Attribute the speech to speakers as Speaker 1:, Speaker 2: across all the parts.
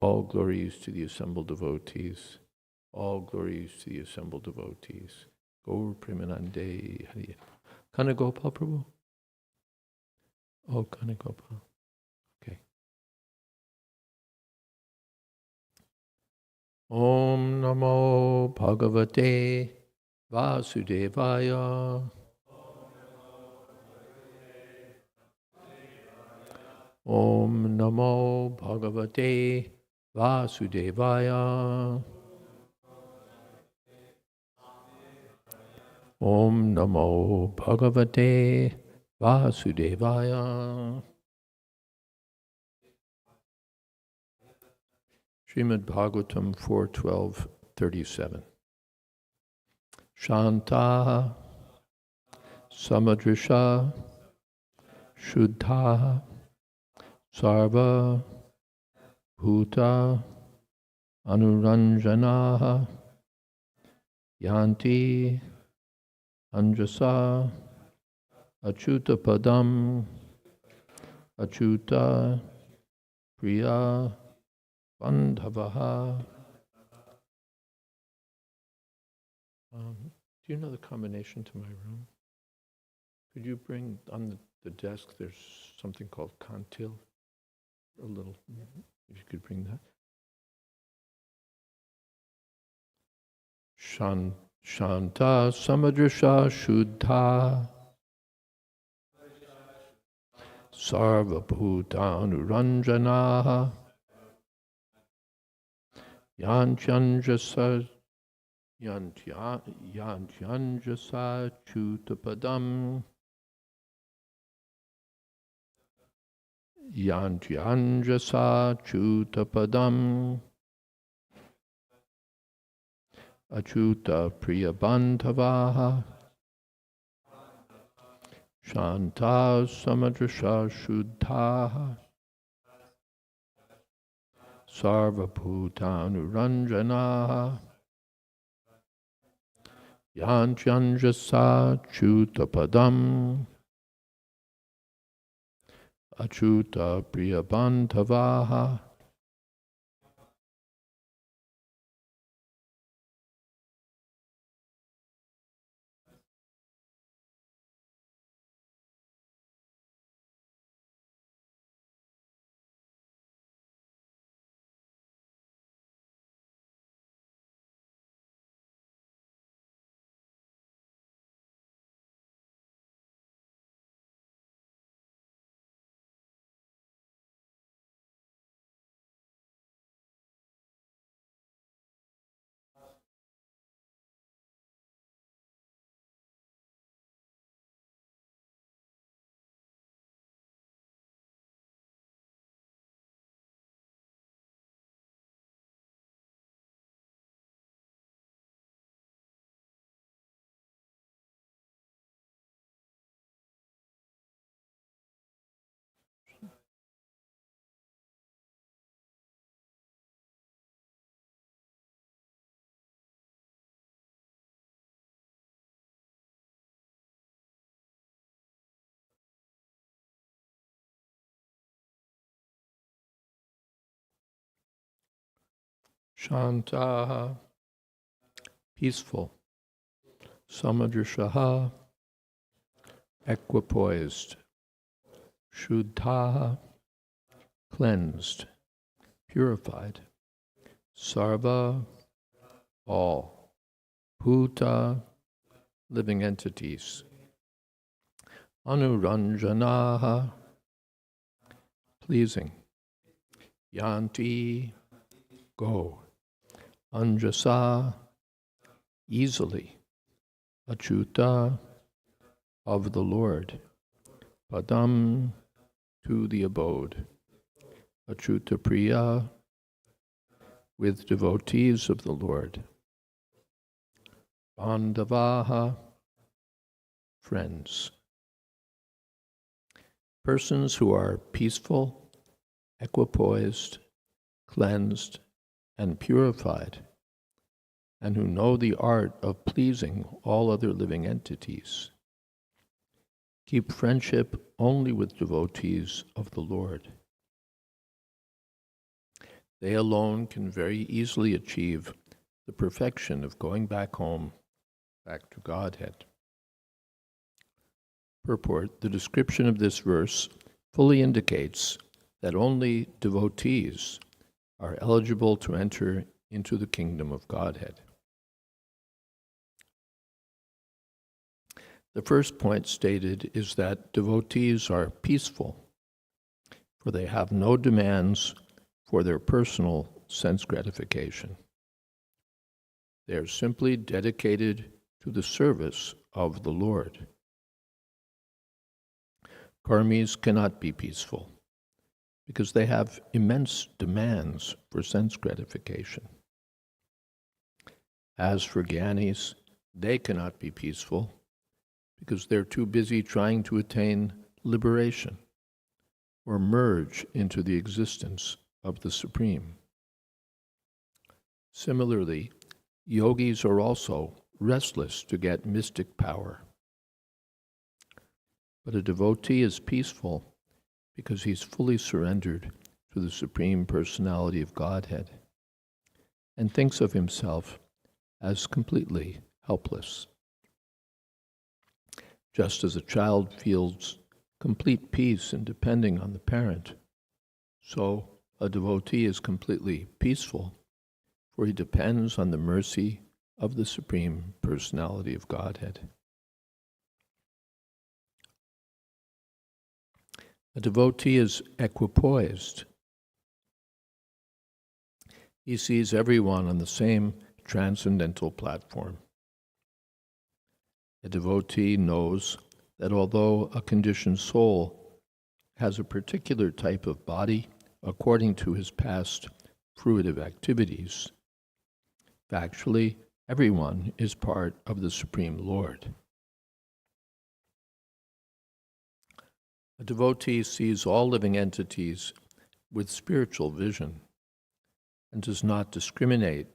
Speaker 1: All glories to the assembled devotees. All glories to the assembled devotees. Gaur Premanande Hari. Kanagopal Prabhu? Oh, Kanagopal. Okay. Om Namo Bhagavate Vasudevaya. Om Namo Bhagavate Vasudevaya. Om Namo Bhagavate Vasudevaya. Srimad Bhagavatam 4:12-37. Shanta Samadrisha Shuddha Sarva Bhuta Anuranjana Yanti Anjasa Achyuta Padam Achyuta Priya Bandhavaha. Do you know the combination to my room? Could you bring on the desk, there's something called Kantil? A little, if you could bring that. Shanta Samadrisha Shuddha Sarva Bhutanuranjana Yanchyanjasa Chutapadam Yanchyanjasa Chutapadam Achuta Priyabandhavaha Shanta Samadrisha Shuddha Sarva Bhutanuranjana Yanchyanjasa Chutapadam Achuta Priyabandhavaha. Shanta, peaceful. Samadrishaha, equipoised. Shuddha, cleansed, purified. Sarva, all. Bhuta, living entities. Anuranjanaha, pleasing. Yanti, go. Anjasa, easily. Achyuta, of the Lord. Padam, to the abode. Achyuta Priya, with devotees of the Lord. Bandhavaha, friends. Persons who are peaceful, equipoised, cleansed, and purified, and who know the art of pleasing all other living entities. Keep friendship only with devotees of the Lord. They alone can very easily achieve the perfection of going back home, back to Godhead. Purport: the description of this verse fully indicates that only devotees are eligible to enter into the kingdom of Godhead. The first point stated is that devotees are peaceful, for they have no demands for their personal sense gratification. They are simply dedicated to the service of the Lord. Karmis cannot be peaceful because they have immense demands for sense gratification. As for Gyanis, they cannot be peaceful because they're too busy trying to attain liberation or merge into the existence of the Supreme. Similarly, yogis are also restless to get mystic power. But a devotee is peaceful because he's fully surrendered to the Supreme Personality of Godhead and thinks of himself as completely helpless. Just as a child feels complete peace in depending on the parent, so a devotee is completely peaceful, for he depends on the mercy of the Supreme Personality of Godhead. A devotee is equipoised. He sees everyone on the same transcendental platform. A devotee knows that although a conditioned soul has a particular type of body according to his past fruitive activities, factually, everyone is part of the Supreme Lord. A devotee sees all living entities with spiritual vision and does not discriminate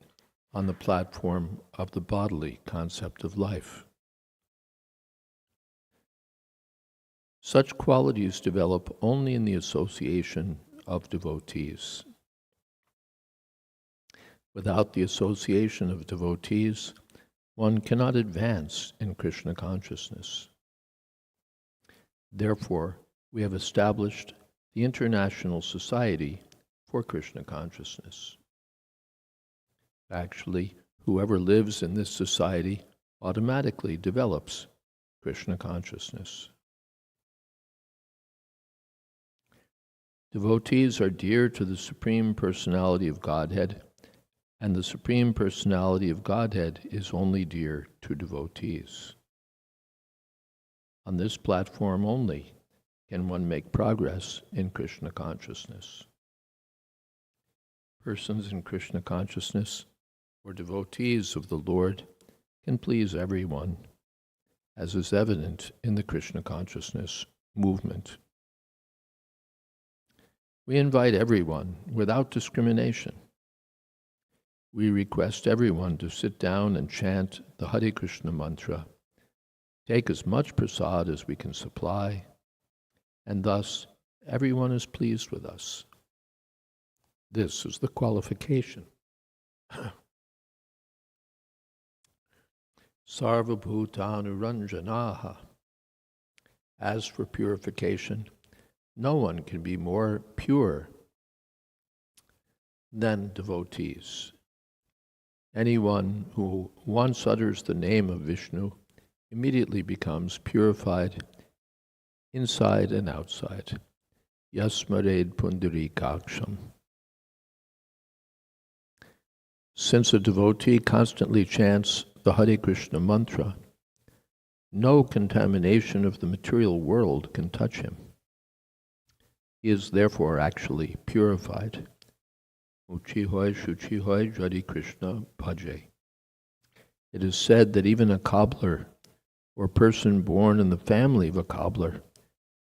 Speaker 1: on the platform of the bodily concept of life. Such qualities develop only in the association of devotees. Without the association of devotees, one cannot advance in Krishna consciousness. Therefore, we have established the International Society for Krishna Consciousness. Actually, whoever lives in this society automatically develops Krishna consciousness. Devotees are dear to the Supreme Personality of Godhead, and the Supreme Personality of Godhead is only dear to devotees. On this platform only can one make progress in Krishna consciousness. Persons in Krishna consciousness or devotees of the Lord can please everyone, as is evident in the Krishna consciousness movement. We invite everyone without discrimination. We request everyone to sit down and chant the Hare Krishna mantra, take as much prasad as we can supply, and thus everyone is pleased with us. This is the qualification. Sarva bhutanuranjanaha. As for purification, no one can be more pure than devotees. Anyone who once utters the name of Vishnu immediately becomes purified inside and outside. Yasmared pundarikaksham. Since a devotee constantly chants the Hare Krishna mantra, no contamination of the material world can touch him. He is therefore actually purified. Uchihoy shuchihoy jadi Krishna bhaje. It is said that even a cobbler or person born in the family of a cobbler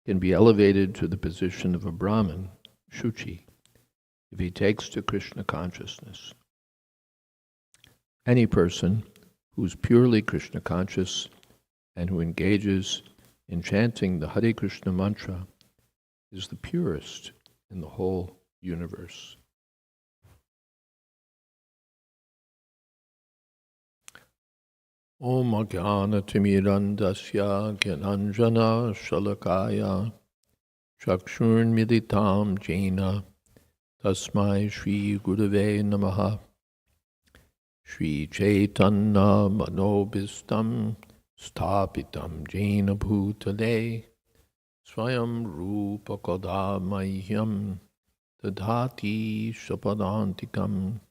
Speaker 1: can be elevated to the position of a Brahmin, Shuchi, if he takes to Krishna consciousness. Any person who is purely Krishna conscious and who engages in chanting the Hare Krishna mantra is the purest in the whole universe. Om Ajnana Timirandasya Gyananjana Shalakaya Chakshurmilitam Jena Tasmai Shri Gurave Namaha. Shri Chaitanya Manobhistam Sthapitam Jena Bhutale Swayam Rupa Kadamahyam Tadhati Shapadantikam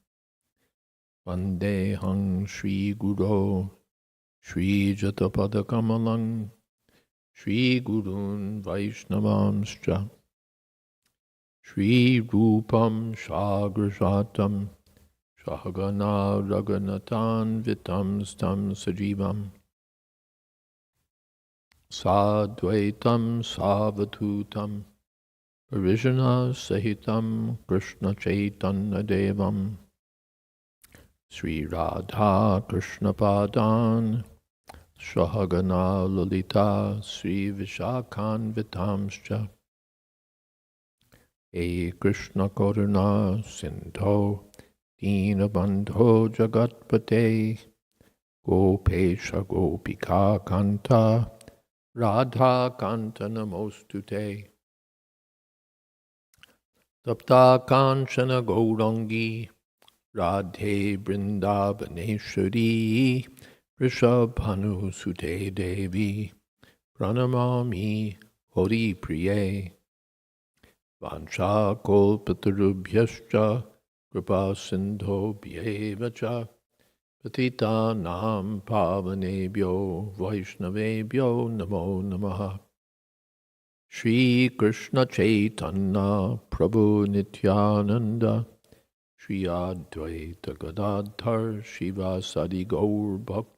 Speaker 1: Vandehang Shri Guru Shri Jatapadakamalang Shri Gurun Vaishnavamscha Shri Rupam Shagrajatam Shahagana Raghunathan Vitam Stam Sajivam Sadvaitam Savatutam Parijana Sahitam Krishna Chaitanya Devam Sri Radha Krishna Padan Shahagana Lalita Sri Vishakhan Vitamscha E Krishna Karuna Sindho Dinabandho Jagatpate Gopesha Gopika Kanta Radha Kanta Namostute Tapta Kanchana Gaurangi Radhe Brindavaneshwari Rishabhanu Sute Devi Pranamami Hori Priye Vancha Kolpatarubhyascha Kripa Sindho Bhyevacha Patita Nam Pavanebhyo Vaishnavebhyo Namo Namaha. Shri Krishna Chaitanya Prabhu Nityananda Shri Advaita Gadadhar Shivasadi Gaur Bhakta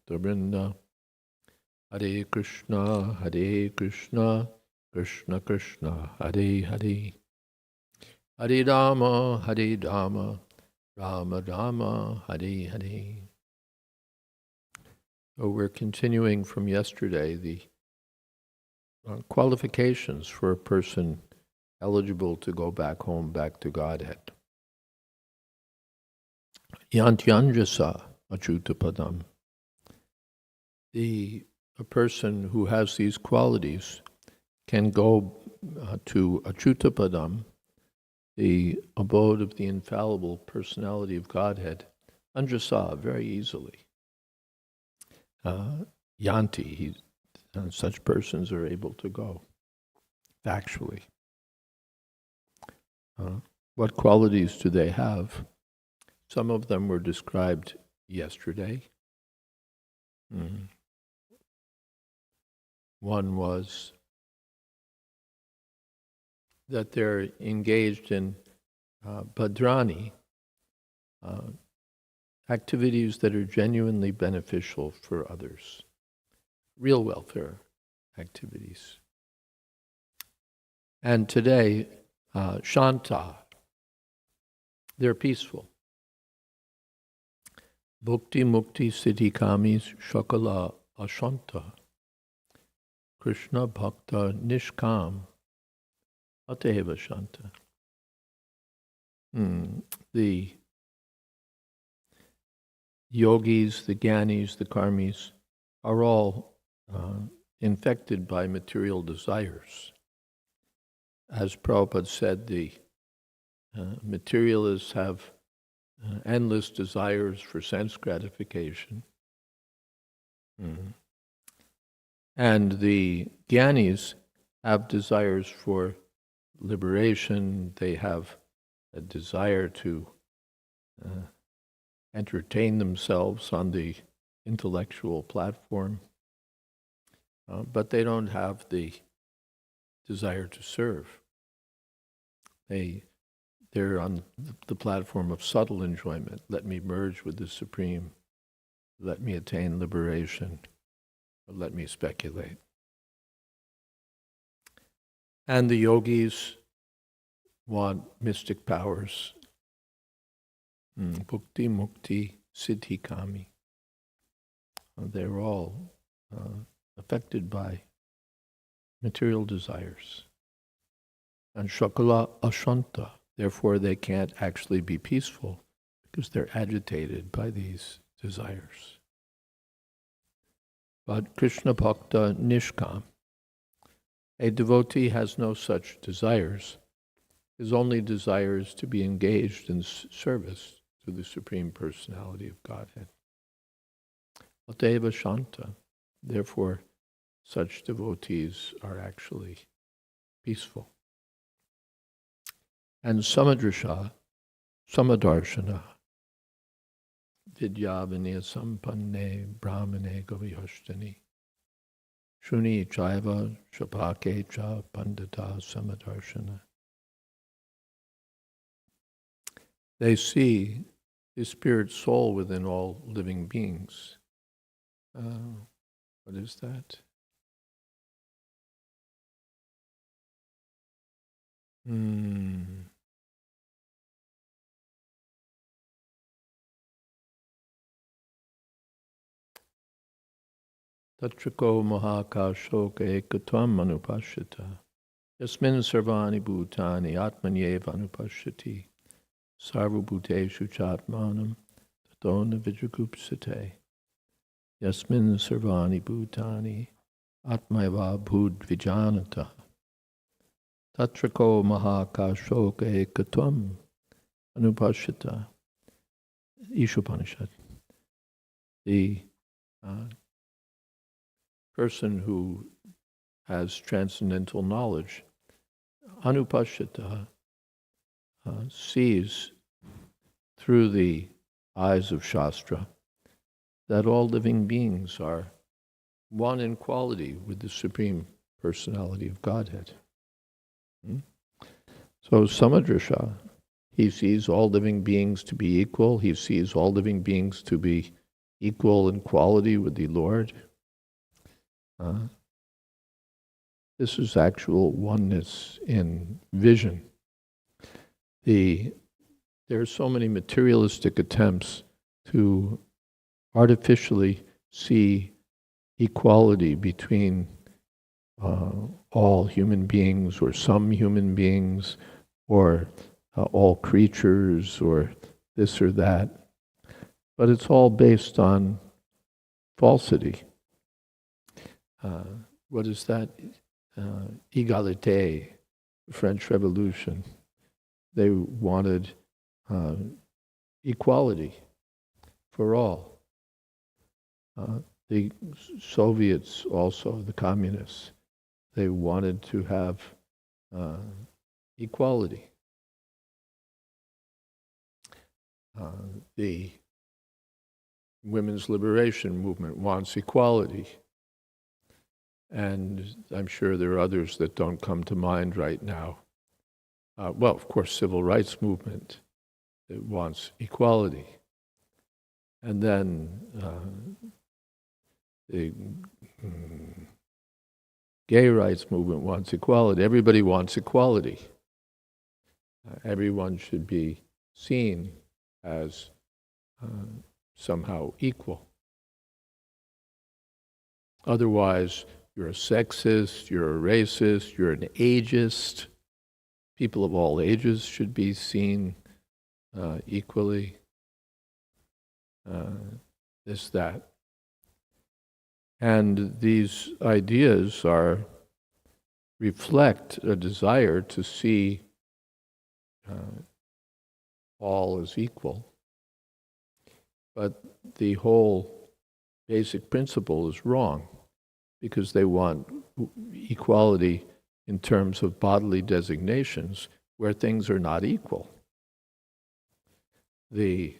Speaker 1: Hare Krishna, Krishna Krishna, Hare Hare, Hare Rama, Rama Rama, Hare Hare. So we're continuing from yesterday the qualifications for a person eligible to go back home, back to Godhead. Yantyanjasa Achutapadam. A person who has these qualities can go to Achutapadam, the abode of the infallible personality of Godhead, Anjasa, very easily. Yanti, such persons are able to go, factually. What qualities do they have? Some of them were described yesterday. One was that they're engaged in bhadrani, activities that are genuinely beneficial for others, real welfare activities. And today, shanta, they're peaceful. Bhukti mukti siddhi kamis shakala ashanta. Krishna bhakta nishkam ateva shanta. The yogis, the gyanis, the karmis are all infected by material desires. As Prabhupada said, the materialists have endless desires for sense gratification. And the gyanis have desires for liberation. They have a desire to entertain themselves on the intellectual platform, but they don't have the desire to serve. They're on the platform of subtle enjoyment. Let me merge with the Supreme. Let me attain liberation. Let me speculate. And the yogis want mystic powers. Bhukti, mukti, siddhi, kami. They're all affected by material desires. And shakala ashanta. Therefore, they can't actually be peaceful because they're agitated by these desires. But Krishna Bhakta Nishkam, a devotee has no such desires. His only desire is to be engaged in service to the Supreme Personality of Godhead. Ateva Shanta. Therefore, such devotees are actually peaceful. And Samadrasha, Samadarshana, Vidya Vinaya Sampanne Brahmane Govihashtani, Shuni Chaiva Shapake Cha Pandita Samadarshana. They see the spirit soul within all living beings. What is that? Tatrako mahakashoka ekatvam anupashita. Yasmin sarvani bhutani atmanyeva anupashiti. Sarvabhuteshu chatmanam tatona vijagupsate. Yasmin sarvani bhutani atmayava bhudvijanata. Tatrako mahakashoka ekatvam anupashita. Ishopanishad. The person who has transcendental knowledge, anupashita, sees through the eyes of Shastra that all living beings are one in quality with the Supreme Personality of Godhead. So Samadrasha, he sees all living beings to be equal. He sees all living beings to be equal in quality with the Lord. This is actual oneness in vision. There are so many materialistic attempts to artificially see equality between all human beings, or some human beings, or all creatures, or this or that. But it's all based on falsity. What is that? Égalité, French Revolution. They wanted equality for all. The Soviets also, the communists, they wanted to have equality. The women's liberation movement wants equality. And I'm sure there are others that don't come to mind right now. Well, of course, civil rights movement, it wants equality. And then the gay rights movement wants equality. Everybody wants equality. Everyone should be seen as somehow equal. Otherwise, you're a sexist, you're a racist, you're an ageist. People of all ages should be seen equally. This, that. And these ideas reflect a desire to see all as equal. But the whole basic principle is wrong, because they want equality in terms of bodily designations where things are not equal. The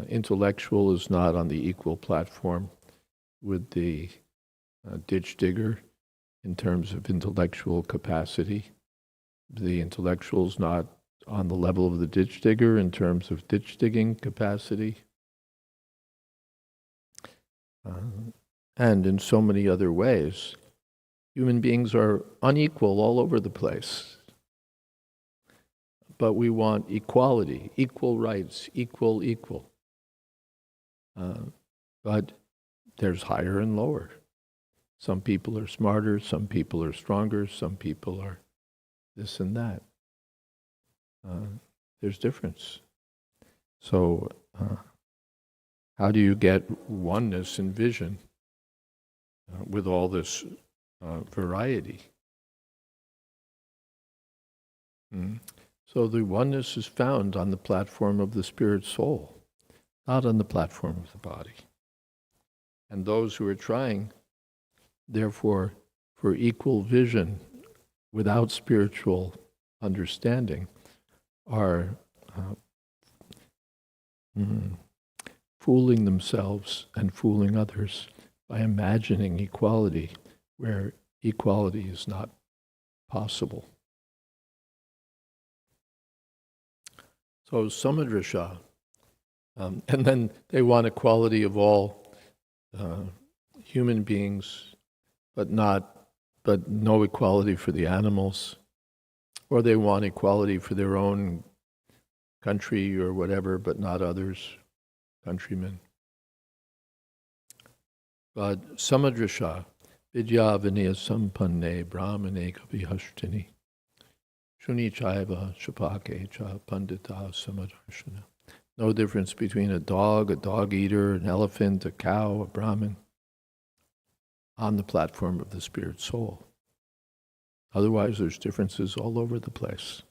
Speaker 1: intellectual is not on the equal platform with the ditch digger in terms of intellectual capacity. The intellectual is not on the level of the ditch digger in terms of ditch digging capacity. And in so many other ways, human beings are unequal all over the place. But we want equality, equal rights, equal. But there's higher and lower. Some people are smarter, some people are stronger, some people are this and that. There's difference. So how do you get oneness in vision? with all this variety. So the oneness is found on the platform of the spirit soul, not on the platform of the body. And those who are trying, therefore, for equal vision without spiritual understanding are fooling themselves and fooling others by imagining equality where equality is not possible. So Samadrisha, and then they want equality of all human beings, but no equality for the animals, or they want equality for their own country or whatever, but not others, countrymen. But Samadrisha, Vidya Vinaya Sampanne Brahmane Kabihashtini Shuni Chaiva Shapake Cha Pandita Samadarshana. No difference between a dog eater, an elephant, a cow, a Brahmin, on the platform of the spirit soul. Otherwise, there's differences all over the place.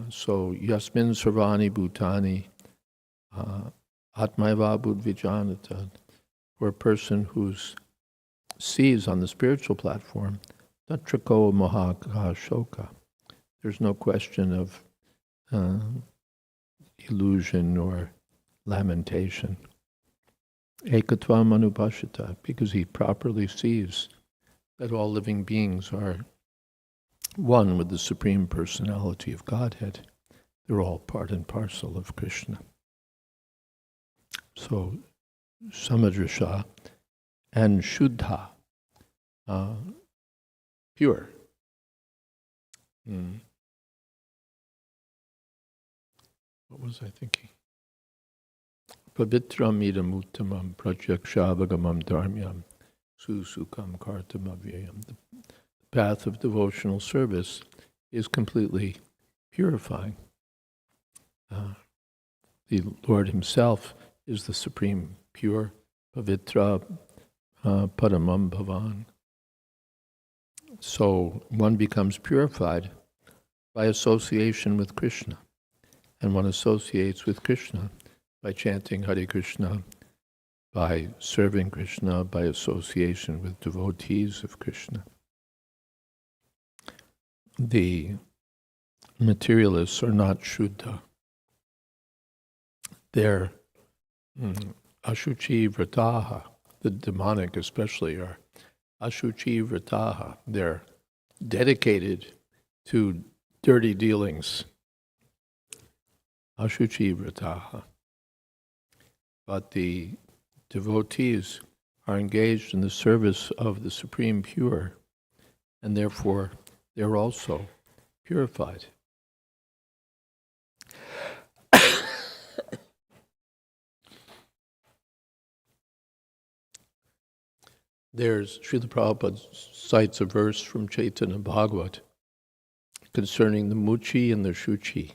Speaker 1: So, Yasmin Sarvani Bhutani Atmaiva Buddhijanata, for a person who sees on the spiritual platform, Tatrako Mahaka Shoka. There's no question of illusion or lamentation. Ekatvam Anupashita, because he properly sees that all living beings are one with the Supreme Personality of Godhead. They're all part and parcel of Krishna. So, Samadrisha and Shuddha, pure. What was I thinking? Pavitram idam uttamam prajakshavagam dharmyam susukam kartamavyayam. The path of devotional service is completely purifying. The Lord Himself is the supreme pure, pavitra paramam bhavan. So one becomes purified by association with Krishna. And one associates with Krishna by chanting Hare Krishna, by serving Krishna, by association with devotees of Krishna. The materialists are not Shuddha. They're Ashuchi Vrataha. The demonic especially are Ashuchi Vrataha. They're dedicated to dirty dealings. Ashuchi Vrataha. But the devotees are engaged in the service of the Supreme Pure, and therefore they're also purified. There's Srila Prabhupada cites a verse from Chaitanya Bhagavat concerning the Muchi and the Shuchi.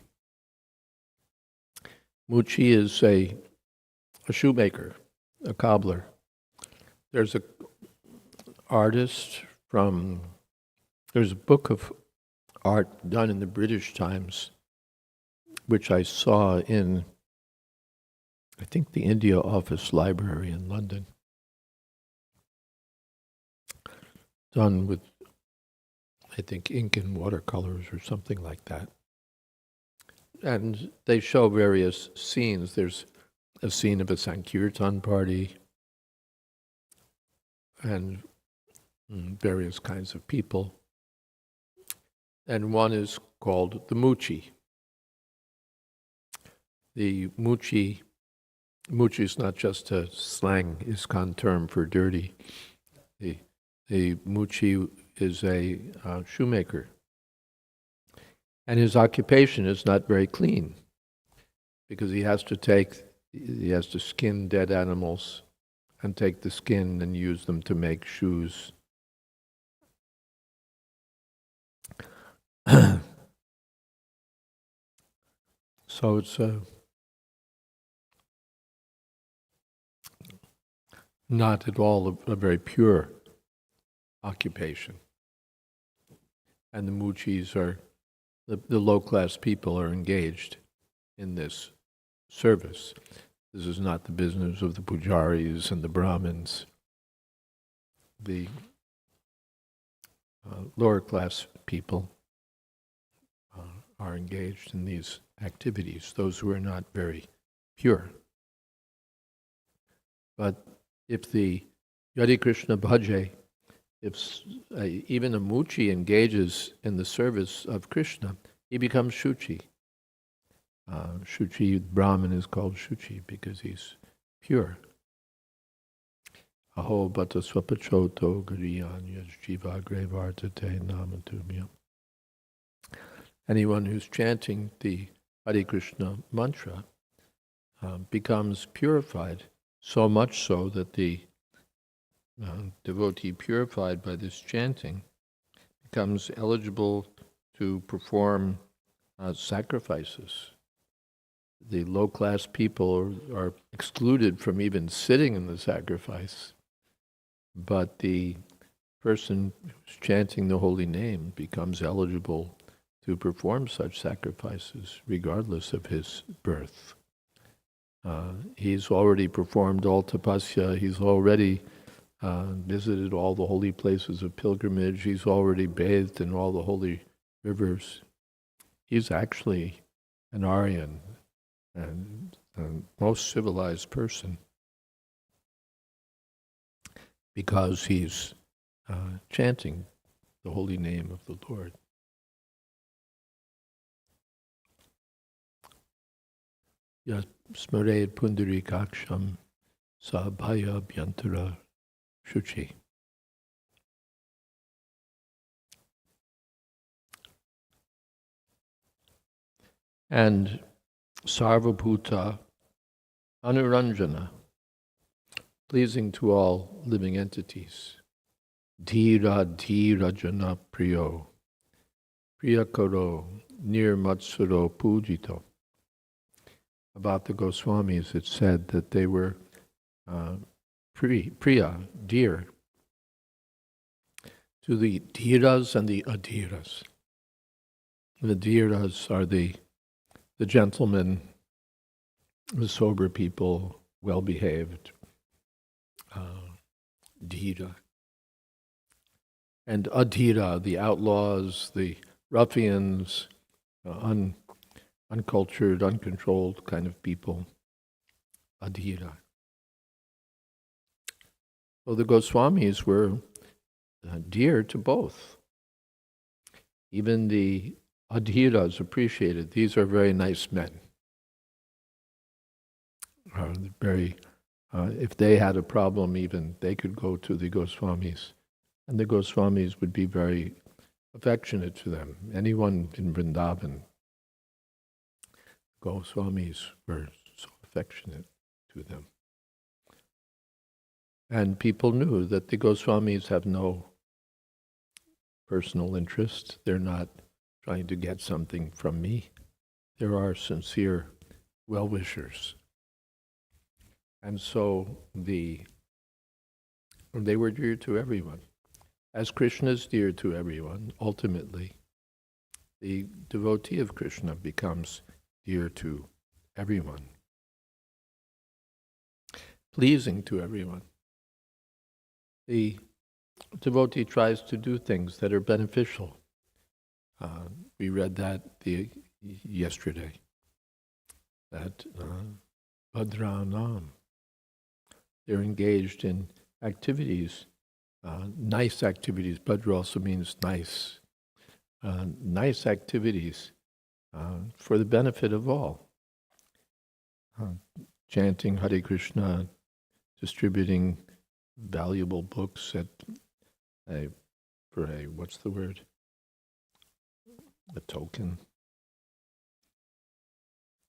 Speaker 1: Muchi is a shoemaker, a cobbler. There's a book of art done in the British times, which I saw in, I think, the India Office Library in London, done with, I think, ink and watercolors or something like that. And they show various scenes. There's a scene of a Sankirtan party and various kinds of people. And one is called the Muchi. The Muchi is not just a slang ISKCON term for dirty. The Muchi is a shoemaker. And his occupation is not very clean, because he has to skin dead animals and take the skin and use them to make shoes. So it's not at all a very pure occupation. And the muchis are, the low-class people are engaged in this service. This is not the business of the pujaris and the brahmins. The lower-class people are engaged in these activities, those who are not very pure. But if the Yadi Krishna Bhaje, if even a muchi engages in the service of Krishna, he becomes Shuchi. Shuchi, Brahman is called Shuchi because he's pure. Aho bata swapachoto gariyan yajjiva grevartate namatumya. Anyone who's chanting the Hare Krishna mantra becomes purified, so much so that the devotee purified by this chanting becomes eligible to perform sacrifices. The low-class people are excluded from even sitting in the sacrifice, but the person who's chanting the holy name becomes eligible to perform such sacrifices regardless of his birth. He's already performed all tapasya, he's already visited all the holy places of pilgrimage, he's already bathed in all the holy rivers. He's actually an Aryan and most civilized person because he's chanting the holy name of the Lord. Yas smared pundarikaksham sabhaya bhyantara shuchi. And sarvabhuta anuranjana, pleasing to all living entities. Dhira dhira jana priyo, priyakaro nirmatsuro pujito. About the Goswamis, it said that they were priya, dear, to the dhiras and the adhiras. The dhiras are the gentlemen, the sober people, well-behaved, dhira. And adhira, the outlaws, the ruffians, uncultured, uncontrolled kind of people, adhira. So the Goswamis were dear to both. Even the adhiras appreciated. These are very nice men. If they had a problem, even they could go to the Goswamis, and the Goswamis would be very affectionate to them. Anyone in Vrindavan, Goswamis were so affectionate to them. And people knew that the Goswamis have no personal interest. They're not trying to get something from me. There are sincere well-wishers. And so they were dear to everyone. As Krishna is dear to everyone, ultimately, the devotee of Krishna becomes dear to everyone, pleasing to everyone. The devotee tries to do things that are beneficial. We read that yesterday, that Bhadranam, they're engaged in activities, nice activities. Bhadra also means nice. Nice activities for the benefit of all. Chanting Hare Krishna, distributing valuable books what's the word? A token.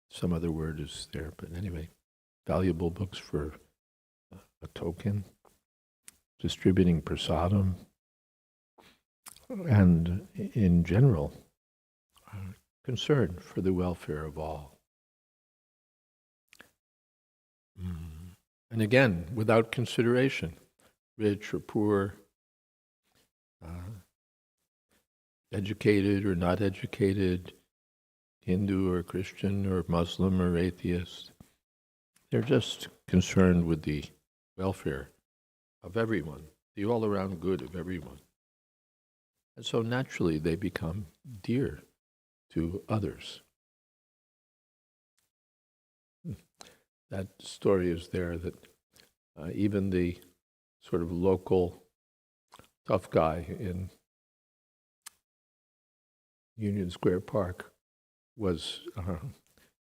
Speaker 1: Some other word is there, but anyway, valuable books for a token, distributing prasadam, and in general, concern for the welfare of all. And again, without consideration, rich or poor, educated or not educated, Hindu or Christian or Muslim or atheist. They're just concerned with the welfare of everyone, the all-around good of everyone. And so naturally they become dear to others. That story is there that even the sort of local tough guy in Union Square Park was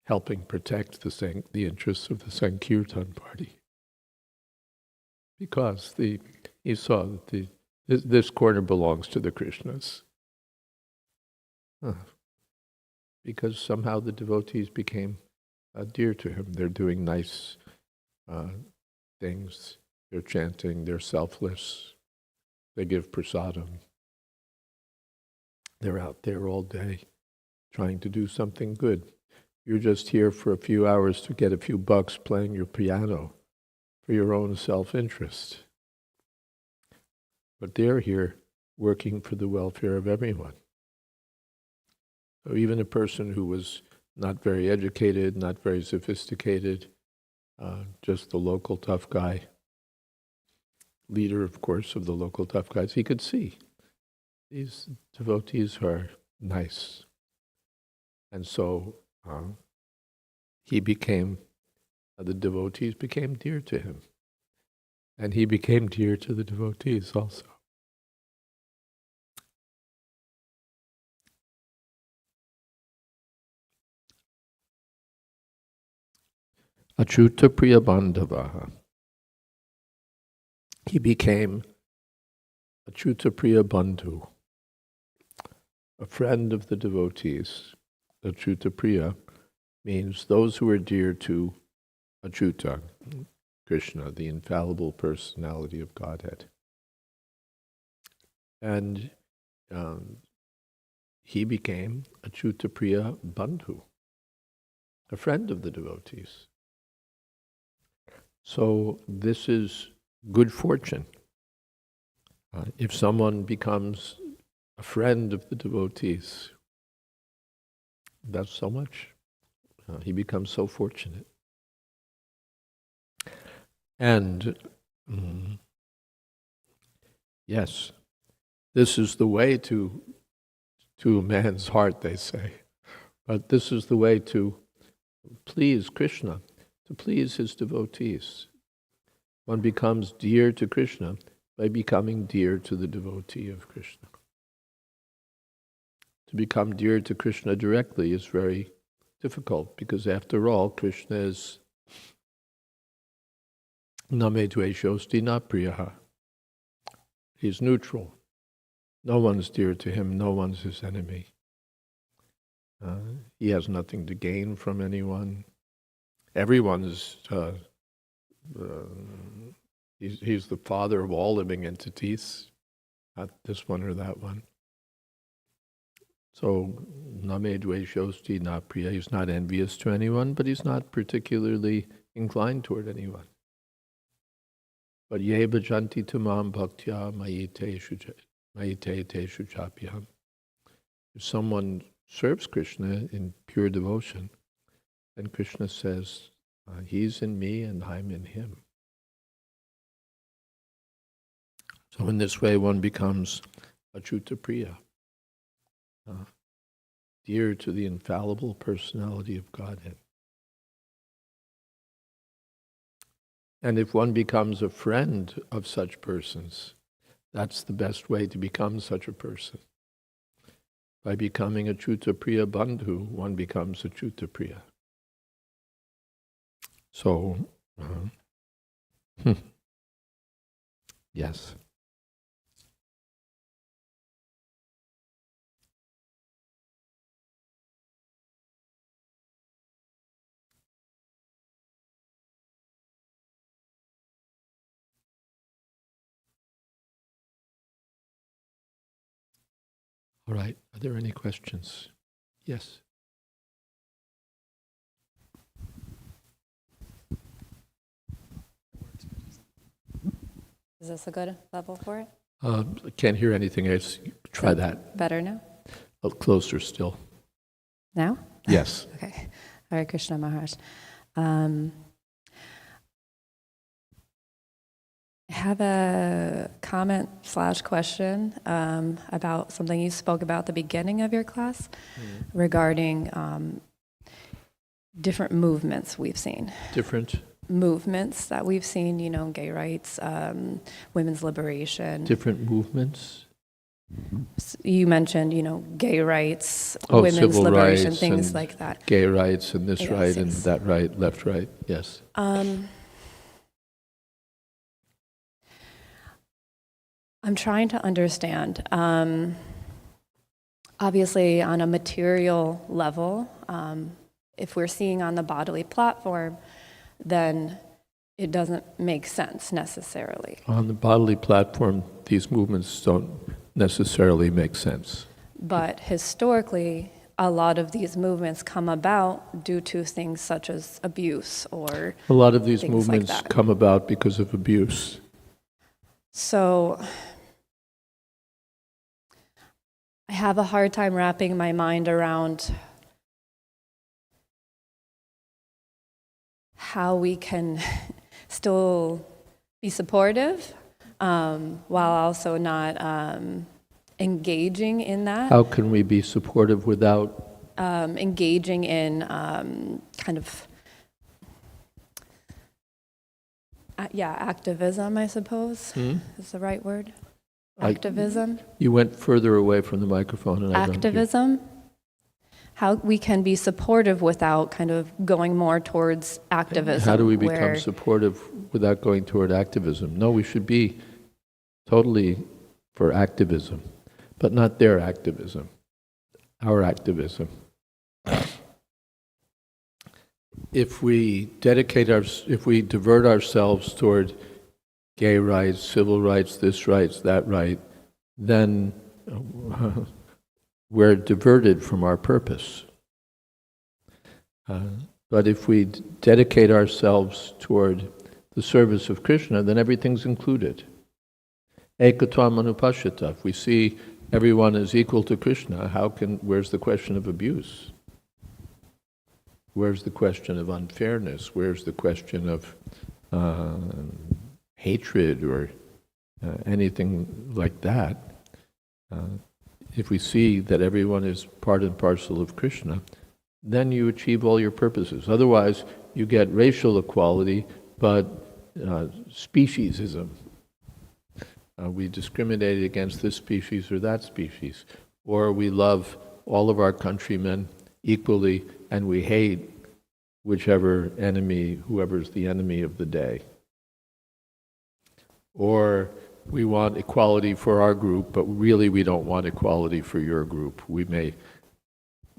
Speaker 1: helping protect the interests of the Sankirtan party, because he saw that this corner belongs to the Krishnas. Because somehow the devotees became dear to him. They're doing nice things. They're chanting. They're selfless. They give prasadam. They're out there all day trying to do something good. You're just here for a few hours to get a few bucks playing your piano for your own self-interest. But they're here working for the welfare of everyone. So even a person who was not very educated, not very sophisticated, just the local tough guy, leader, of course, of the local tough guys, he could see these devotees are nice. And so the devotees became dear to him. And he became dear to the devotees also. Achyuta Priya Bandhavaha. He became Achyuta Priya Bandhu, a friend of the devotees. Achyuta Priya means those who are dear to Achyuta, Krishna, the infallible personality of Godhead. And he became Achyuta Priya Bandhu, a friend of the devotees. So this is good fortune. If someone becomes a friend of the devotees, that's so much. He becomes so fortunate. And yes, this is the way to a man's heart, they say. But this is the way to please Krishna, to please his devotees. One becomes dear to Krishna by becoming dear to the devotee of Krishna. To become dear to Krishna directly is very difficult, because after all, Krishna is name dveshosti na priyaha. He's neutral. No one's dear to him, no one's his enemy. He has nothing to gain from anyone. Everyone's, he's the father of all living entities, not this one or that one. So, name dveshosti na priya, he's not envious to anyone, but he's not particularly inclined toward anyone. But ye bhajanti tamam bhaktya mayite teshu chapyam. If someone serves Krishna in pure devotion, then Krishna says, he's in me and I'm in him. So in this way one becomes Achyuta Priya, dear to the infallible personality of Godhead. And if one becomes a friend of such persons, that's the best way to become such a person. By becoming Achyuta Priya Bandhu, one becomes Achyuta Priya. So, yes. All right, are there any questions? Yes.
Speaker 2: Is this a good level for it?
Speaker 1: I can't hear anything else. Try that.
Speaker 2: Better now?
Speaker 1: A little closer still.
Speaker 2: Now?
Speaker 1: Yes.
Speaker 2: Okay. Hare Krishna Maharaj. I have a comment / question about something you spoke about at the beginning of your class regarding different movements we've seen.
Speaker 1: Different?
Speaker 2: Movements that we've seen, gay rights, women's liberation.
Speaker 1: Different movements?
Speaker 2: You mentioned, gay rights,
Speaker 1: Oh,
Speaker 2: women's
Speaker 1: civil
Speaker 2: liberation,
Speaker 1: rights
Speaker 2: things
Speaker 1: and
Speaker 2: like that.
Speaker 1: Gay rights and this
Speaker 2: Yes,
Speaker 1: right and
Speaker 2: yes.
Speaker 1: that right, left, right, yes.
Speaker 2: I'm trying to understand. Obviously, on a material level, if we're seeing on the bodily platform, then it doesn't make sense necessarily.
Speaker 1: On the bodily platform, these movements don't necessarily make sense.
Speaker 2: But historically, a lot of these movements come about due to things such as abuse or
Speaker 1: A lot of these
Speaker 2: things
Speaker 1: movements
Speaker 2: like that.
Speaker 1: come about because of abuse.
Speaker 2: So I have a hard time wrapping my mind around how we can still be supportive while also not engaging in that.
Speaker 1: How can we be supportive without
Speaker 2: Engaging in kind of, activism, I suppose, is the right word. Activism.
Speaker 1: You went further away from the microphone and I don't hear.
Speaker 2: Activism. How we can be supportive without kind of going more towards activism.
Speaker 1: How do we become
Speaker 2: where-
Speaker 1: supportive without going toward activism? No, we should be totally for activism, but not their activism, our activism. If we if we divert ourselves toward gay rights, civil rights, this rights, that right, then we're diverted from our purpose. But if we dedicate ourselves toward the service of Krishna, then everything's included. Ekatvam anupashyata. If we see everyone as equal to Krishna, where's the question of abuse? Where's the question of unfairness? Where's the question of hatred or anything like that? If we see that everyone is part and parcel of Krishna, then you achieve all your purposes. Otherwise, you get racial equality, but speciesism. We discriminate against this species or that species. Or we love all of our countrymen equally, and we hate whichever enemy, whoever's the enemy of the day. Or we want equality for our group, but really we don't want equality for your group. We may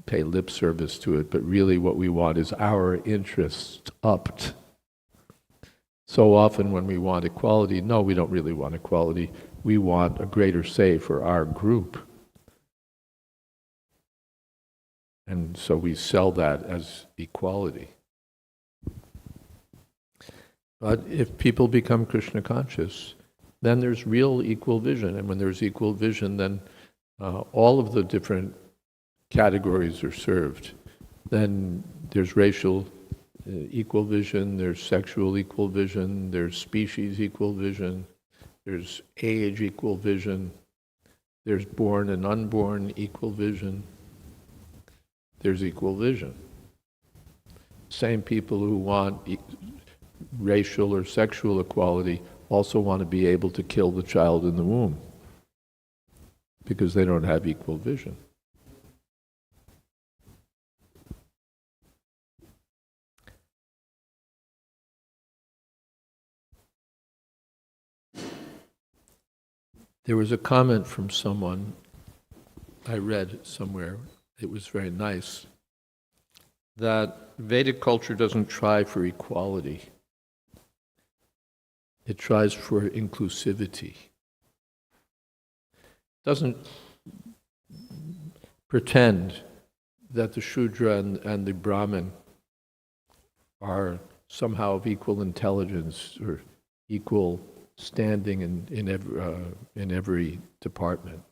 Speaker 1: pay lip service to it, but really what we want is our interests upped. So often when we want equality, no, we don't really want equality. We want a greater say for our group. And so we sell that as equality. But if people become Krishna conscious, then there's real equal vision. And when there's equal vision, then all of the different categories are served. Then there's racial equal vision, there's sexual equal vision, there's species equal vision, there's age equal vision, there's born and unborn equal vision, there's equal vision. Same people who want racial or sexual equality also want to be able to kill the child in the womb because they don't have equal vision. There was a comment from someone I read somewhere, it was very nice, that Vedic culture doesn't try for equality. It tries for inclusivity. It doesn't pretend that the Shudra and the Brahmin are somehow of equal intelligence or equal standing in every department.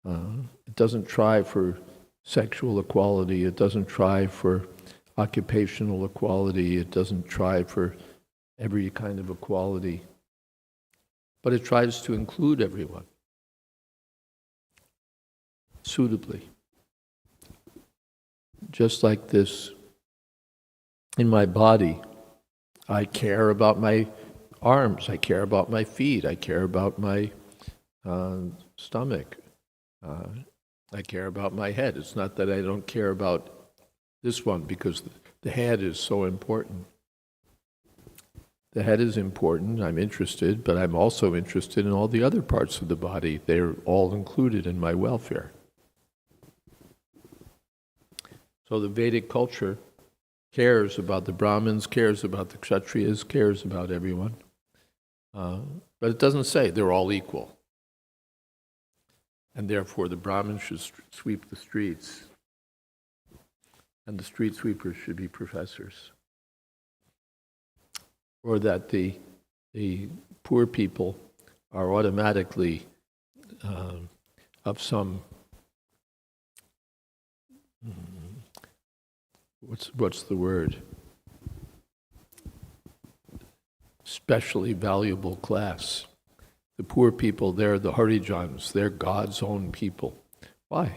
Speaker 1: It doesn't try for sexual equality. It doesn't try for occupational equality. It doesn't try for every kind of equality. But it tries to include everyone suitably. Just like this, in my body, I care about my arms, I care about my feet, I care about my stomach, I care about my head. It's not that I don't care about this one, because the head is so important. The head is important, I'm interested, but I'm also interested in all the other parts of the body. They're all included in my welfare. So the Vedic culture cares about the Brahmins, cares about the Kshatriyas, cares about everyone. But it doesn't say they're all equal. And therefore the Brahmins should sweep the streets, and the street sweepers should be professors. Or that the poor people are automatically of some, what's the word? Especially valuable class. The poor people, they're the Harijans, they're God's own people. Why?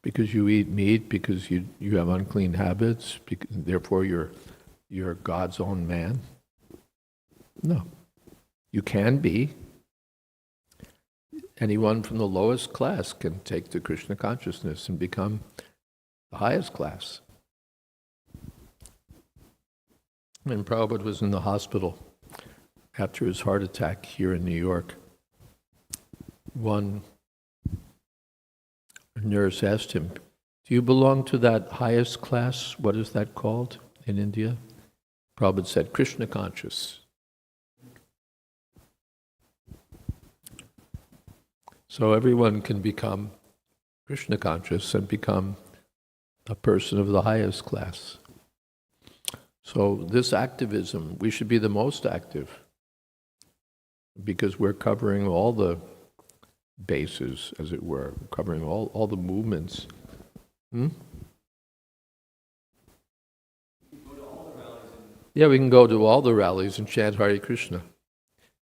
Speaker 1: Because you eat meat, because you have unclean habits, therefore you're God's own man? No. You can be. Anyone from the lowest class can take to Krishna consciousness and become the highest class. When Prabhupada was in the hospital after his heart attack here in New York, one nurse asked him, "Do you belong to that highest class? What is that called in India?" Prabhupada said, "Krishna conscious." So everyone can become Krishna conscious and become a person of the highest class. So this activism, we should be the most active, because we're covering all the bases, as it were, covering all the movements. Yeah, we can go to all the rallies and chant Hare Krishna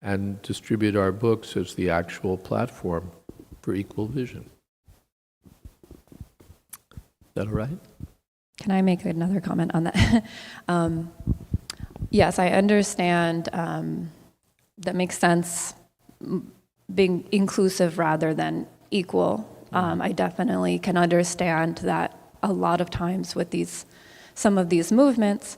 Speaker 1: and distribute our books as the actual platform for equal vision. Is that all right?
Speaker 2: Can I make another comment on that? Yes, I understand. That makes sense, being inclusive rather than equal. I definitely can understand that a lot of times with some of these movements,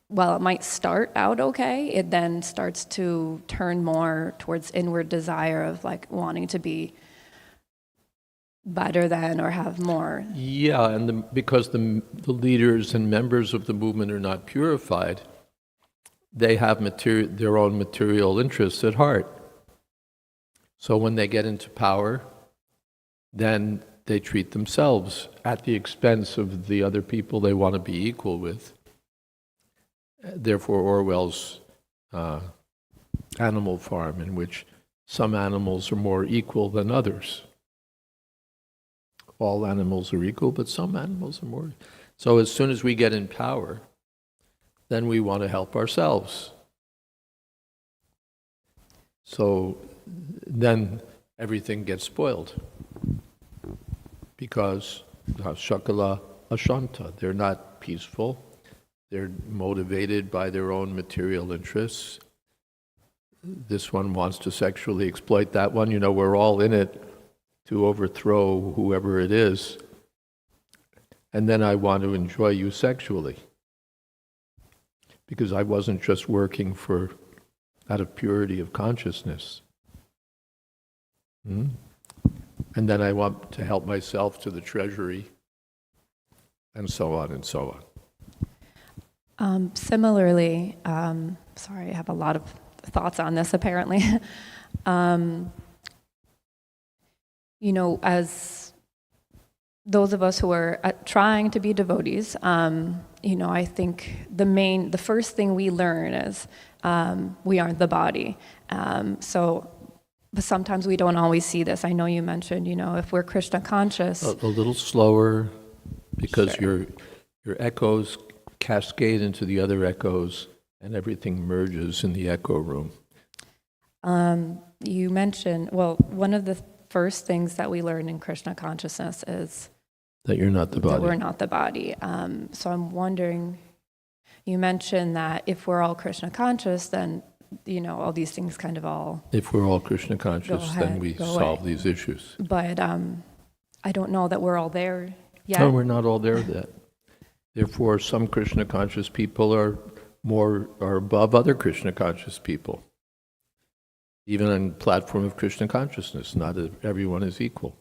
Speaker 2: while it might start out okay, it then starts to turn more towards inward desire of like wanting to be better than or have more.
Speaker 1: Yeah, and because the leaders and members of the movement are not purified, they have their own material interests at heart. So when they get into power, then they treat themselves at the expense of the other people they want to be equal with. Therefore, Orwell's Animal Farm, in which some animals are more equal than others. All animals are equal, but some animals are more. So as soon as we get in power, then we want to help ourselves. So then everything gets spoiled, because Shakala Ashanta, they're not peaceful, they're motivated by their own material interests. This one wants to sexually exploit that one. You know, we're all in it to overthrow whoever it is. And then I want to enjoy you sexually, because I wasn't just working out of purity of consciousness. And then I want to help myself to the treasury, and so on and so on.
Speaker 2: Similarly, sorry, I have a lot of thoughts on this apparently. As those of us who are trying to be devotees, I think the first thing we learn is we aren't the body. But sometimes we don't always see this. I know you mentioned, if we're Krishna conscious.
Speaker 1: A little slower, because
Speaker 2: Sure.
Speaker 1: your echoes cascade into the other echoes, and everything merges in the echo room.
Speaker 2: You mentioned, one of the first things that we learn in Krishna consciousness is
Speaker 1: That you're not the body.
Speaker 2: that we're not the body. So I'm wondering, you mentioned that if we're all Krishna conscious, then, all these things kind of all...
Speaker 1: If we're all Krishna conscious, then we solve these issues.
Speaker 2: But I don't know that we're all there yet.
Speaker 1: No, we're not all there yet. Therefore, some Krishna conscious people are above other Krishna conscious people. Even on the platform of Krishna consciousness, not everyone is equal.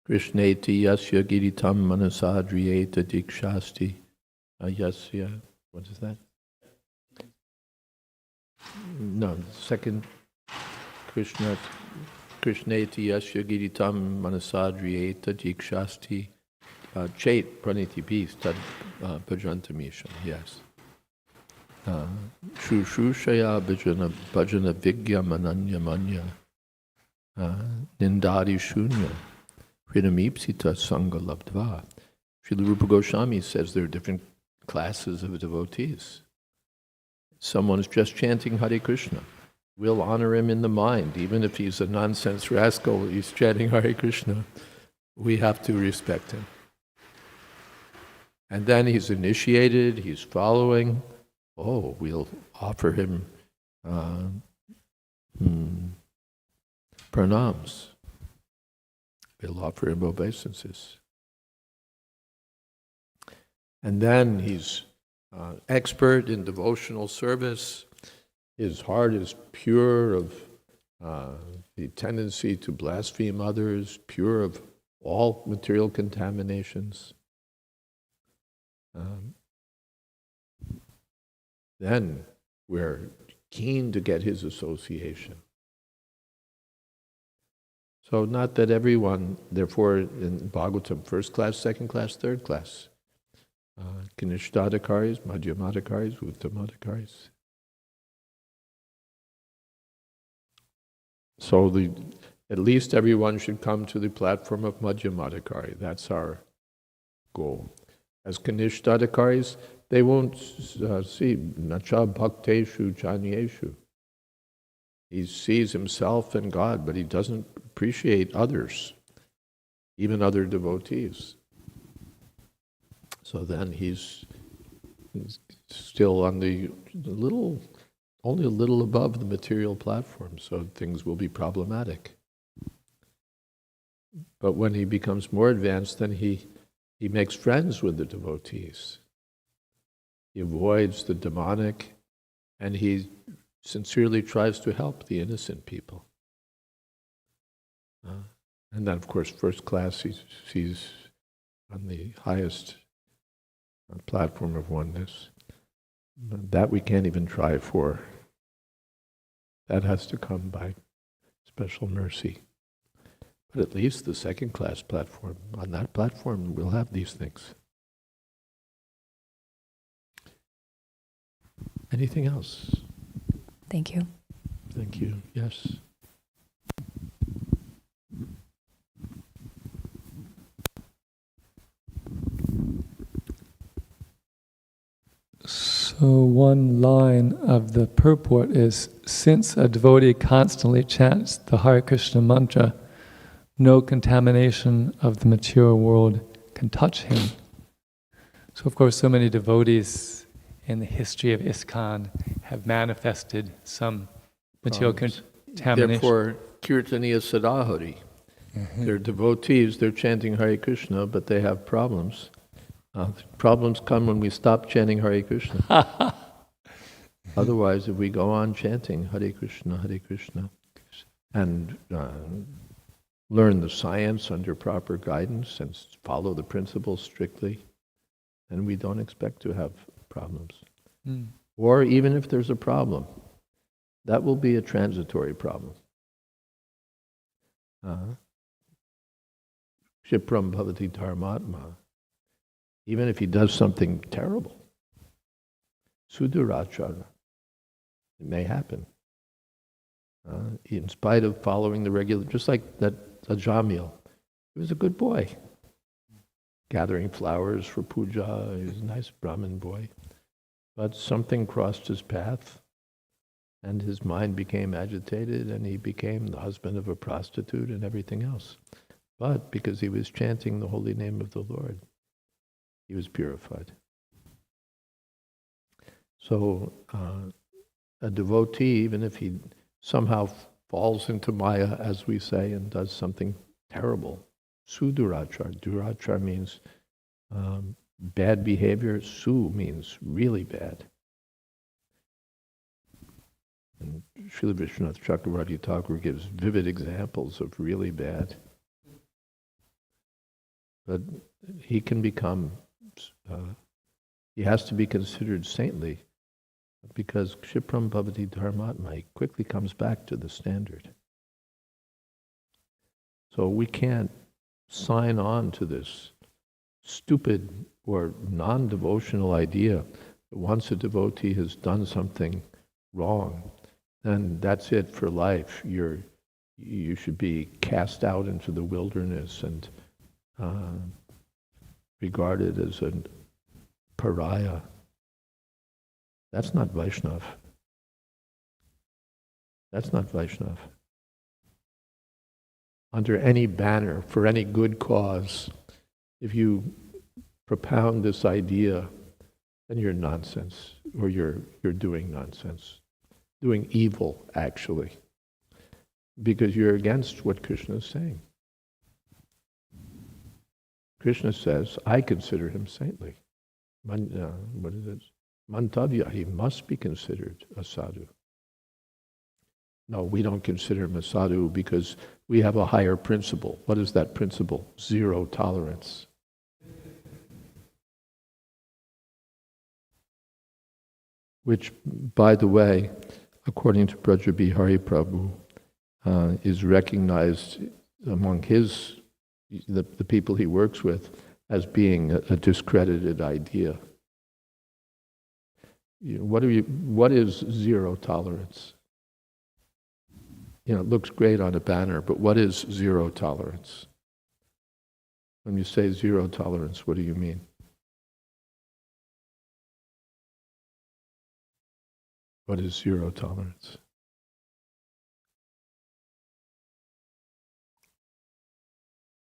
Speaker 1: Krishneti yasya giritam manasadriyeta dikshasti yasya. What is that? No, the second Krishneti yasya giritam manasadriyeta dikshasti chet praniti bis tad bhajantamisham. Yes. Shushushaya bhajana vigya mananya manya nindari shunya hridamipsita sangha labdva. Srila Rupa Goswami says there are different classes of devotees. Someone is just chanting Hare Krishna. We'll honor him in the mind, even if he's a nonsense rascal, he's chanting Hare Krishna. We have to respect him. And then he's initiated, he's following. Oh, we'll offer him pranams. We'll offer him obeisances. And then he's expert in devotional service. His heart is pure of the tendency to blaspheme others, pure of all material contaminations. Then we're keen to get his association. So not that everyone, therefore in Bhagavatam, first class, second class, third class. Kanishtadhikaris, Madhyamadhikaris, Uttamadhikaris. So at least everyone should come to the platform of Madhyamadhikari. That's our goal. As Kanishtadhikaris, they won't see Nacha Bhakteshu Chanyeshu. He sees himself and God, but he doesn't appreciate others, even other devotees. So then he's still on only a little above the material platform, so things will be problematic. But when he becomes more advanced, then he makes friends with the devotees. He avoids the demonic, and he sincerely tries to help the innocent people. And then, of course, first class, he's on the highest platform of oneness. That we can't even try for. That has to come by special mercy. But at least the second class platform, on that platform, we'll have these things. Anything else?
Speaker 2: Thank you.
Speaker 1: Thank you. Yes.
Speaker 3: So one line of the purport is, since a devotee constantly chants the Hare Krishna mantra, no contamination of the material world can touch him. So of course so many devotees in the history of ISKCON have manifested some material contamination.
Speaker 1: Therefore, Kirtaniya Sadahari. They're devotees, they're chanting Hare Krishna, but they have problems. Problems come when we stop chanting Hare Krishna. Otherwise, if we go on chanting Hare Krishna, and learn the science under proper guidance and follow the principles strictly, then we don't expect to have problems. Or even if there's a problem, that will be a transitory problem. Kshipram bhavati dharmatma. Even if he does something terrible, sudurachara, it may happen. In spite of following the regular, just like that Ajamil, he was a good boy. Gathering flowers for puja, he was a nice Brahmin boy. But something crossed his path, and his mind became agitated, and he became the husband of a prostitute and everything else. But because he was chanting the holy name of the Lord, he was purified. So a devotee, even if he somehow falls into Maya, as we say, and does something terrible, sudurachar. Durachar means bad behavior. Su means really bad. And Srila Vishwanath Chakravarti Thakur gives vivid examples of really bad. But he can become, he has to be considered saintly, because Kshipram bhavati dharmatma, he quickly comes back to the standard. So we can't sign on to this stupid or non-devotional idea that once a devotee has done something wrong, then that's it for life. You should be cast out into the wilderness and regarded as a pariah. That's not Vaishnav. That's not Vaishnav. Under any banner, for any good cause, if you propound this idea, then you're nonsense, or you're doing nonsense. Doing evil, actually. Because you're against what Krishna is saying. Krishna says, I consider him saintly. What is it? Mantavya, he must be considered a sadhu. No, we don't consider him a sadhu because we have a higher principle. What is that principle? Zero tolerance. Which, by the way, according to Braja Bihari Prabhu, is recognized among the people he works with as being a discredited idea. What is zero tolerance? It looks great on a banner, but what is zero tolerance? When you say zero tolerance, what do you mean? What is zero tolerance?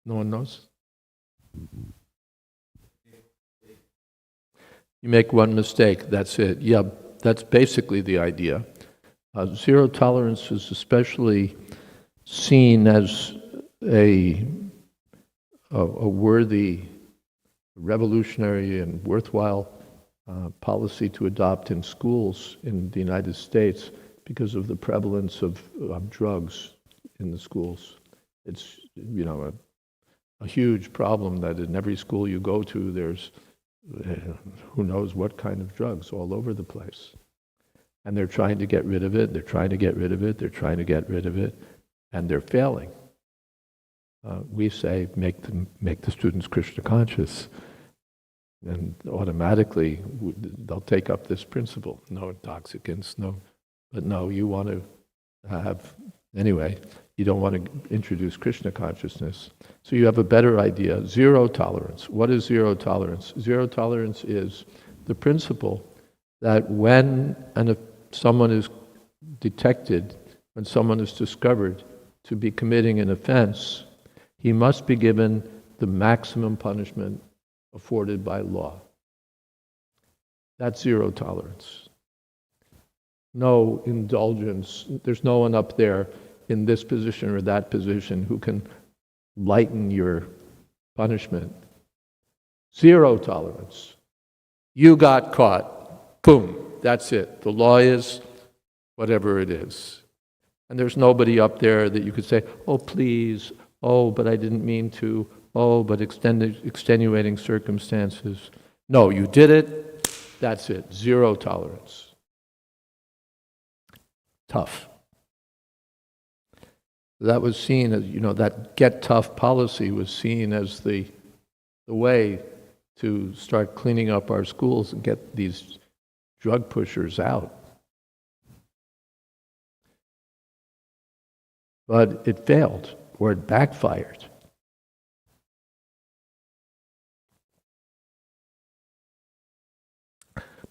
Speaker 1: No one knows? You make one mistake, that's it. Yeah, that's basically the idea. Zero tolerance is especially seen as a worthy, revolutionary, and worthwhile policy to adopt in schools in the United States because of the prevalence of drugs in the schools. It's, a huge problem that in every school you go to, there's who knows what kind of drugs all over the place. And they're trying to get rid of it, they're trying to get rid of it, they're trying to get rid of it, and they're failing. We say, make the students Krishna conscious. And automatically, they'll take up this principle. No intoxicants, no, you want to have, anyway, you don't want to introduce Krishna consciousness. So you have a better idea. Zero tolerance. What is zero tolerance? Zero tolerance is the principle that when someone is detected, when someone is discovered to be committing an offense, he must be given the maximum punishment afforded by law. That's zero tolerance. No indulgence. There's no one up there in this position or that position who can lighten your punishment. Zero tolerance. You got caught. Boom. That's it. The law is whatever it is. And there's nobody up there that you could say, oh, please, oh, but I didn't mean to, oh, but extenuating circumstances. No, you did it. That's it. Zero tolerance. Tough. That was seen as, that get tough policy was seen as the way to start cleaning up our schools and get these drug pushers out. But it failed, or it backfired.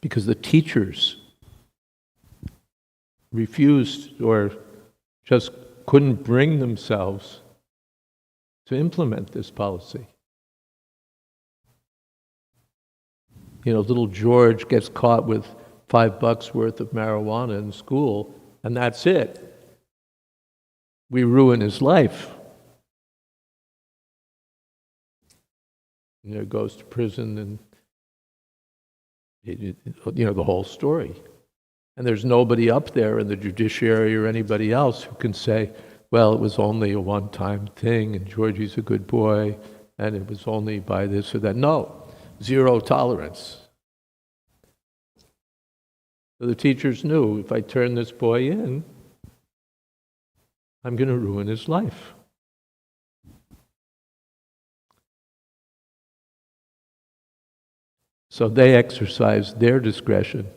Speaker 1: Because the teachers refused or just couldn't bring themselves to implement this policy. Little George gets caught with $5 worth of marijuana in school, and that's it. We ruin his life. Goes to prison and, the whole story. And there's nobody up there in the judiciary or anybody else who can say, well, it was only a one-time thing, and Georgie's a good boy, and it was only by this or that. No, zero tolerance. So the teachers knew, if I turn this boy in, I'm going to ruin his life. So they exercised their discretion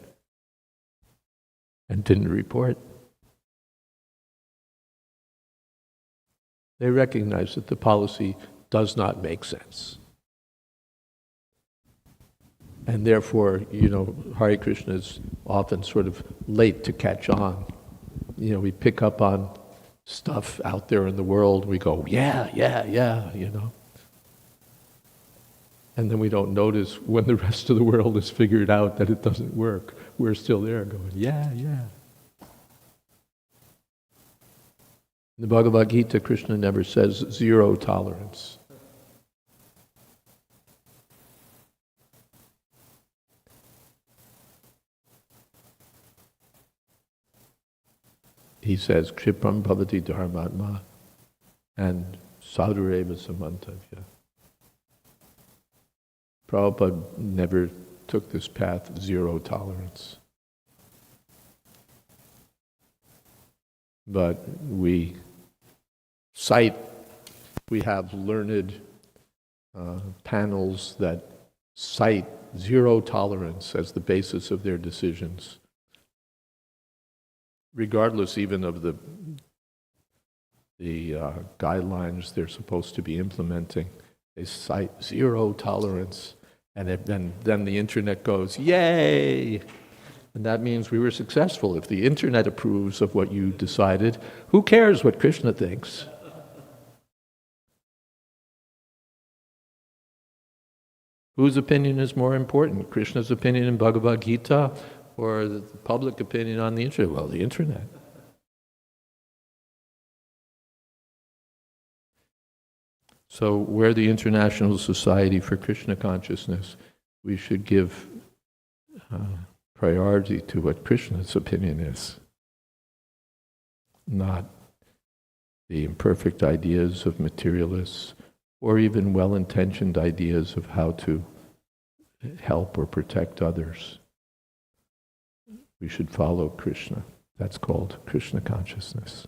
Speaker 1: and didn't report. They recognized that the policy does not make sense. And therefore, Hare Krishna is often sort of late to catch on. We pick up on stuff out there in the world, we go, yeah, and then we don't notice when the rest of the world has figured out that it doesn't work. We're still there going, yeah. In the Bhagavad Gita, Krishna never says zero tolerance. He says, Kshipram bhavati dharmatma and sadhureva samantavya. Prabhupada never took this path of zero tolerance. But we have learned panels that cite zero tolerance as the basis of their decisions, regardless even of the guidelines they're supposed to be implementing. They cite zero tolerance, and then the internet goes, yay! And that means we were successful. If the internet approves of what you decided, who cares what Krishna thinks? Whose opinion is more important? Krishna's opinion in Bhagavad Gita or the public opinion on the internet? Well, the internet. So we're the International Society for Krishna Consciousness. We should give priority to what Krishna's opinion is, not the imperfect ideas of materialists or even well-intentioned ideas of how to help or protect others. We should follow Krishna. That's called Krishna consciousness.